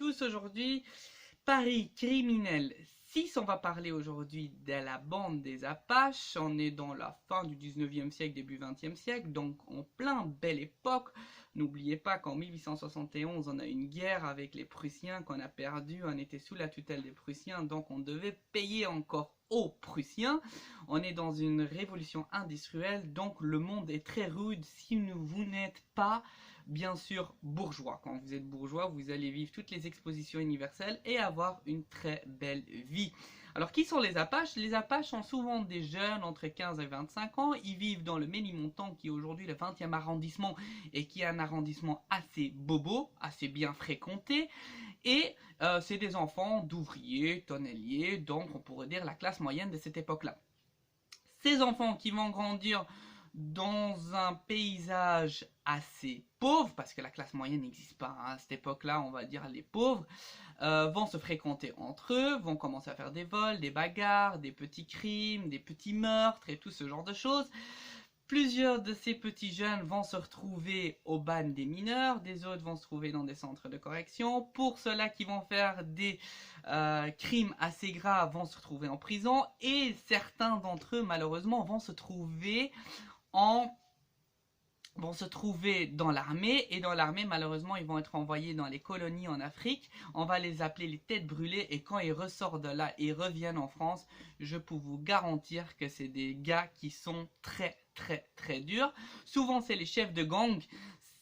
tous aujourd'hui. Paris criminel 6, on va parler aujourd'hui de la bande des Apaches. On est dans la fin du 19e siècle, début 20e siècle, donc en plein belle époque. N'oubliez pas qu'en 1871, on a une guerre avec les Prussiens qu'on a perdue. On était sous la tutelle des Prussiens, donc on devait payer encore aux Prussiens. On est dans une révolution industrielle, donc le monde est très rude si vous n'êtes pas, bien sûr, bourgeois. Quand vous êtes bourgeois, vous allez vivre toutes les expositions universelles et avoir une très belle vie. Alors, qui sont les Apaches? Les Apaches sont souvent des jeunes entre 15 et 25 ans. Ils vivent dans le Ménilmontant, qui est aujourd'hui le 20e arrondissement et qui est un arrondissement assez bobo, assez bien fréquenté. Et c'est des enfants d'ouvriers, tonneliers, donc on pourrait dire la classe moyenne de cette époque-là. Ces enfants qui vont grandir dans un paysage assez pauvre, parce que la classe moyenne n'existe pas hein, à cette époque-là, on va dire les pauvres, vont se fréquenter entre eux, vont commencer à faire des vols, des bagarres, des petits crimes, des petits meurtres et tout ce genre de choses. Plusieurs de ces petits jeunes vont se retrouver au ban des mineurs, des autres vont se trouver dans des centres de correction. Pour ceux-là qui vont faire des crimes assez graves vont se retrouver en prison et certains d'entre eux malheureusement vont se trouver dans l'armée, et dans l'armée malheureusement ils vont être envoyés dans les colonies en Afrique. On va les appeler les têtes brûlées, et quand ils ressortent de là et reviennent en France, je peux vous garantir que c'est des gars qui sont très durs. Souvent c'est les chefs de gang,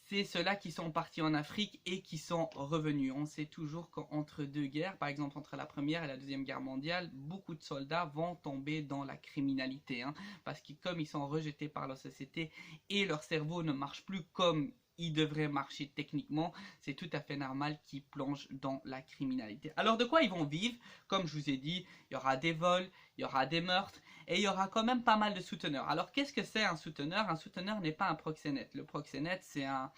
c'est ceux-là qui sont partis en Afrique et qui sont revenus. On sait toujours qu'entre deux guerres, par exemple entre la première et la deuxième guerre mondiale, beaucoup de soldats vont tomber dans la criminalité, hein, parce que comme ils sont rejetés par la société et leur cerveau ne marche plus comme il devrait marcher techniquement, c'est tout à fait normal qu'ils plongent dans la criminalité. Alors de quoi ils vont vivre? Comme je vous ai dit, il y aura des vols, il y aura des meurtres, et il y aura quand même pas mal de souteneurs. Alors qu'est-ce que c'est un souteneur? Un souteneur n'est pas un proxénète. Le proxénète, c'est un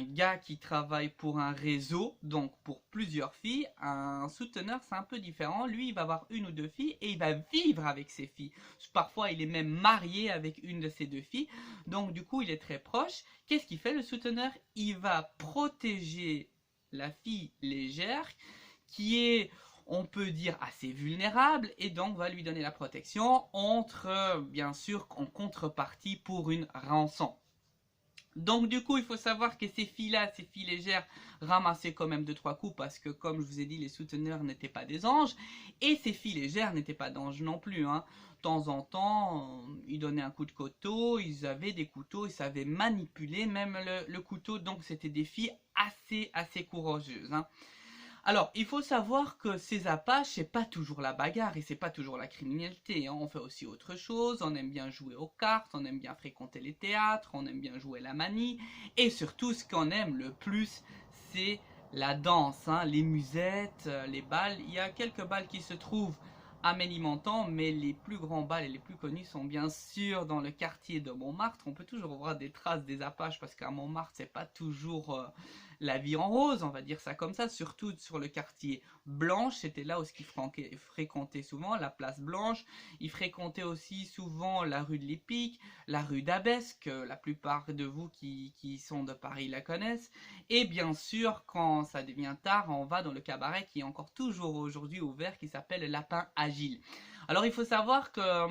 gars qui travaille pour un réseau, donc pour plusieurs filles. Un souteneur, c'est un peu différent. Lui, il va avoir une ou deux filles et il va vivre avec ses filles. Parfois, il est même marié avec une de ses deux filles. Donc, du coup, il est très proche. Qu'est-ce qu'il fait, le souteneur? Il va protéger la fille légère, qui est, on peut dire, assez vulnérable, et donc va lui donner la protection bien sûr, en contrepartie pour une rançon. Donc du coup, il faut savoir que ces filles-là, ces filles légères, ramassaient quand même 2-3 coups, parce que comme je vous ai dit, les souteneurs n'étaient pas des anges, et ces filles légères n'étaient pas d'anges non plus, hein. De temps en temps, ils donnaient un coup de couteau, ils avaient des couteaux, ils savaient manipuler même le couteau, donc c'était des filles assez courageuses, hein. Alors, il faut savoir que ces Apaches, c'est pas toujours la bagarre et c'est pas toujours la criminalité, hein. On fait aussi autre chose, on aime bien jouer aux cartes, on aime bien fréquenter les théâtres, on aime bien jouer la manie, et surtout, ce qu'on aime le plus, c'est la danse, hein, les musettes, les bals. Il y a quelques bals qui se trouvent à Ménilmontant, mais les plus grands bals et les plus connus sont bien sûr dans le quartier de Montmartre. On peut toujours voir des traces des Apaches, parce qu'à Montmartre, c'est pas toujours la vie en rose, on va dire ça comme ça, surtout sur le quartier Blanche. C'était là où ils fréquentaient souvent la place Blanche. Ils fréquentaient aussi souvent la rue de l'Épique, la rue d'Abbesse, que la plupart de vous qui sont de Paris la connaissent. Et bien sûr, quand ça devient tard, on va dans le cabaret qui est encore toujours aujourd'hui ouvert, qui s'appelle le Lapin Agile. Alors il faut savoir que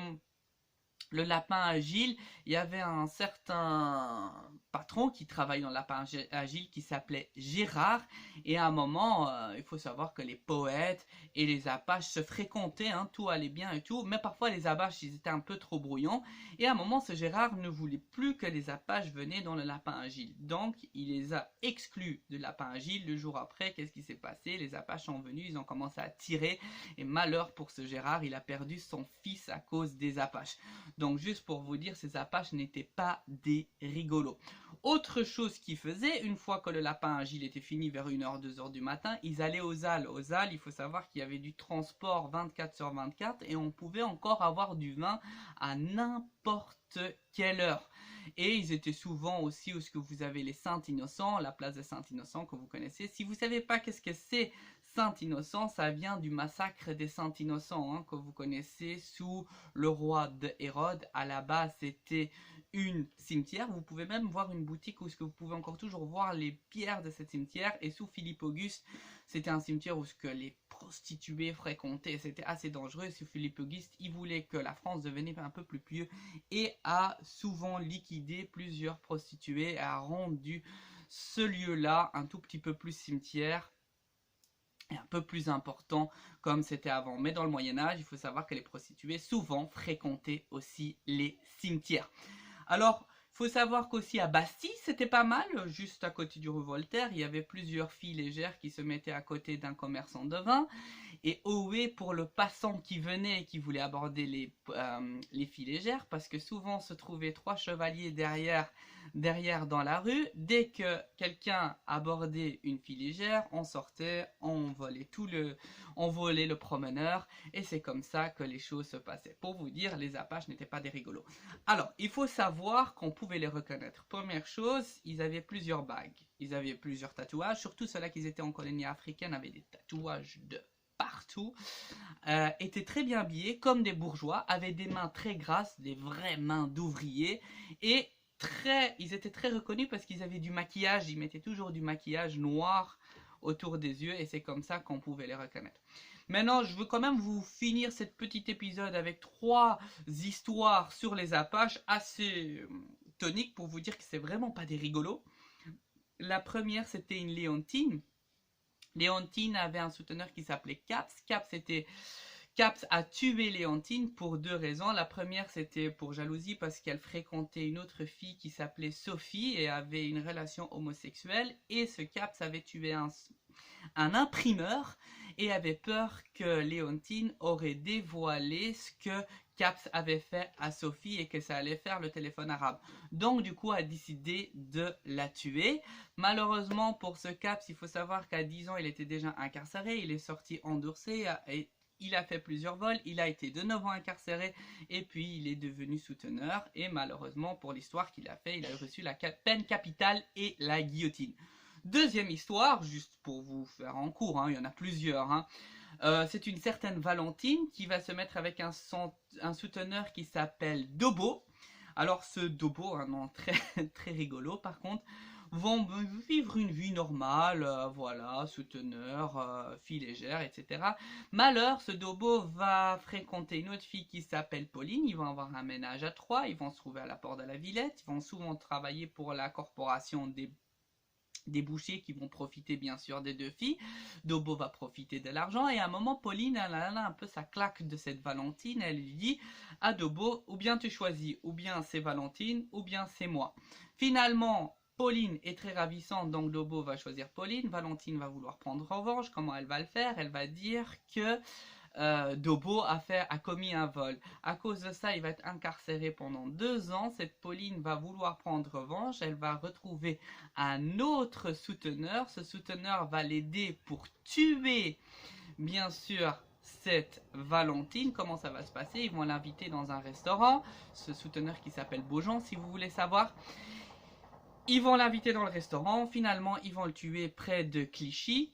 le Lapin Agile, il y avait un certain patron qui travaillait dans le Lapin Agile qui s'appelait Gérard, et à un moment, il faut savoir que les poètes et les Apaches se fréquentaient, hein, tout allait bien et tout, mais parfois les Apaches ils étaient un peu trop brouillons, et à un moment ce Gérard ne voulait plus que les Apaches venaient dans le Lapin Agile, donc il les a exclus de Lapin Agile. Le jour après, qu'est-ce qui s'est passé? Les Apaches sont venus, ils ont commencé à tirer, et malheur pour ce Gérard, il a perdu son fils à cause des Apaches. Donc juste pour vous dire, ces Apaches n'étaient pas des rigolos. Autre chose qu'ils faisaient, une fois que le Lapin Agile était fini vers 1h, 2h du matin, ils allaient aux Halles. Aux Halles, il faut savoir qu'il y avait du transport 24/24 et on pouvait encore avoir du vin à n'importe quelle heure. Et ils étaient souvent aussi où ce que vous avez les Saint-Innocents, la place de Saint-Innocent que vous connaissez. Si vous ne savez pas qu'est-ce que c'est Saint-Innocent, ça vient du massacre des Saint-Innocents, hein, que vous connaissez sous le roi de Hérode. À la base, c'était une cimetière. Vous pouvez même voir une boutique où ce que vous pouvez encore toujours voir les pierres de cette cimetière. Et sous Philippe Auguste, c'était un cimetière où ce que les prostituées fréquentaient. C'était assez dangereux. Sous Philippe Auguste, il voulait que la France devenait un peu plus pieux et a souvent liquidé plusieurs prostituées et a rendu ce lieu-là un tout petit peu plus cimetière et un peu plus important comme c'était avant. Mais dans le Moyen-Âge, il faut savoir que les prostituées souvent fréquentaient aussi les cimetières. Alors, il faut savoir qu'aussi à Bastille, c'était pas mal, juste à côté du rue Voltaire, il y avait plusieurs filles légères qui se mettaient à côté d'un commerçant de vin. Et ohé pour le passant qui venait et qui voulait aborder les filles légères, parce que souvent se trouvaient 3 chevaliers derrière dans la rue. Dès que quelqu'un abordait une fille légère, on sortait, on volait le promeneur, et c'est comme ça que les choses se passaient. Pour vous dire, les Apaches n'étaient pas des rigolos. Alors, il faut savoir qu'on pouvait les reconnaître. Première chose, ils avaient plusieurs bagues, ils avaient plusieurs tatouages, surtout ceux-là qui étaient en colonie africaine avaient des tatouages de partout, étaient très bien habillés comme des bourgeois, avaient des mains très grasses, des vraies mains d'ouvriers, et ils étaient très reconnus parce qu'ils avaient du maquillage, ils mettaient toujours du maquillage noir autour des yeux, et c'est comme ça qu'on pouvait les reconnaître. Maintenant, je veux quand même vous finir cet petit épisode avec 3 histoires sur les Apaches assez toniques pour vous dire que c'est vraiment pas des rigolos. La première, c'était une Léontine. Léontine avait un souteneur qui s'appelait Caps. Caps a tué Léontine pour 2 raisons. La première, c'était pour jalousie parce qu'elle fréquentait une autre fille qui s'appelait Sophie et avait une relation homosexuelle. Et ce Caps avait tué un imprimeur et avait peur que Léontine aurait dévoilé ce que Caps avait fait à Sophie et que ça allait faire le téléphone arabe. Donc du coup a décidé de la tuer. Malheureusement pour ce Caps, il faut savoir qu'à 10 ans il était déjà incarcéré, il est sorti endoursé et il a fait plusieurs vols, il a été de nouveau incarcéré et puis il est devenu souteneur et malheureusement pour l'histoire qu'il a fait, il a reçu la peine capitale et la guillotine. Deuxième histoire, juste pour vous faire en cours, hein, il y en a plusieurs, hein. C'est une certaine Valentine qui va se mettre avec un souteneur qui s'appelle Dobo. Alors ce Dobo, un nom très, très rigolo par contre, vont vivre une vie normale, voilà, souteneur, fille légère, etc. Malheur, ce Dobo va fréquenter une autre fille qui s'appelle Pauline, ils vont avoir un ménage à 3, ils vont se trouver à la porte de la Villette, ils vont souvent travailler pour la corporation des bouchers qui vont profiter bien sûr des 2 filles. Dobo va profiter de l'argent et à un moment Pauline elle a un peu sa claque de cette Valentine, elle lui dit à Dobo ou bien tu choisis, ou bien c'est Valentine ou bien c'est moi. Finalement Pauline est très ravissante donc Dobo va choisir Pauline, Valentine va vouloir prendre revanche. Comment elle va le faire? Elle va dire que Dobo a commis un vol. À cause de ça, il va être incarcéré pendant 2 ans. Cette Pauline va vouloir prendre revanche. Elle va retrouver un autre souteneur. Ce souteneur va l'aider pour tuer, bien sûr, cette Valentine. Comment ça va se passer? Ils vont l'inviter dans un restaurant. Ce souteneur qui s'appelle Beaujean, si vous voulez savoir. Ils vont l'inviter dans le restaurant. Finalement, ils vont le tuer près de Clichy.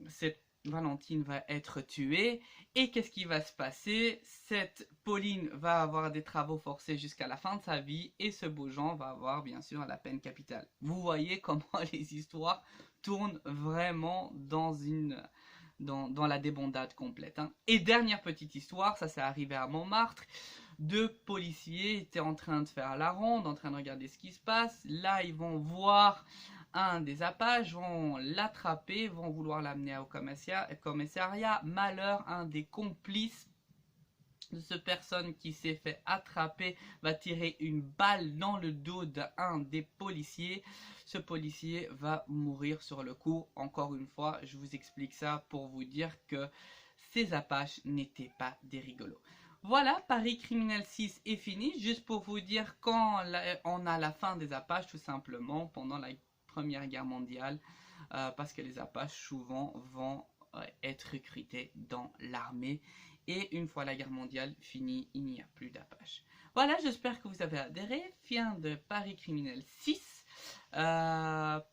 Cette Valentine va être tuée. Et qu'est-ce qui va se passer? Cette Pauline va avoir des travaux forcés jusqu'à la fin de sa vie. Et ce Beaujean va avoir bien sûr la peine capitale. Vous voyez comment les histoires tournent vraiment dans la débandade complète, hein. Et dernière petite histoire, ça s'est arrivé à Montmartre. 2 policiers étaient en train de faire la ronde, en train de regarder ce qui se passe. Là, ils vont voir un des Apaches, vont l'attraper, vont vouloir l'amener au commissariat. Malheur, un des complices de cette personne qui s'est fait attraper va tirer une balle dans le dos d'un des policiers. Ce policier va mourir sur le coup. Encore une fois, je vous explique ça pour vous dire que ces Apaches n'étaient pas des rigolos. Voilà, Paris Criminel 6 est fini. Juste pour vous dire quand on a la fin des Apaches, tout simplement, pendant la Première Guerre mondiale, parce que les Apaches souvent vont être recrutés dans l'armée. Et une fois la guerre mondiale finie, il n'y a plus d'Apaches. Voilà, j'espère que vous avez adhéré. Fin de Paris Criminel 6.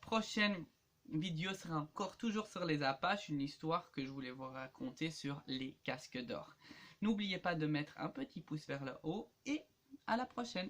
Prochaine vidéo sera encore toujours sur les Apaches, une histoire que je voulais vous raconter sur les casques d'or. N'oubliez pas de mettre un petit pouce vers le haut et à la prochaine.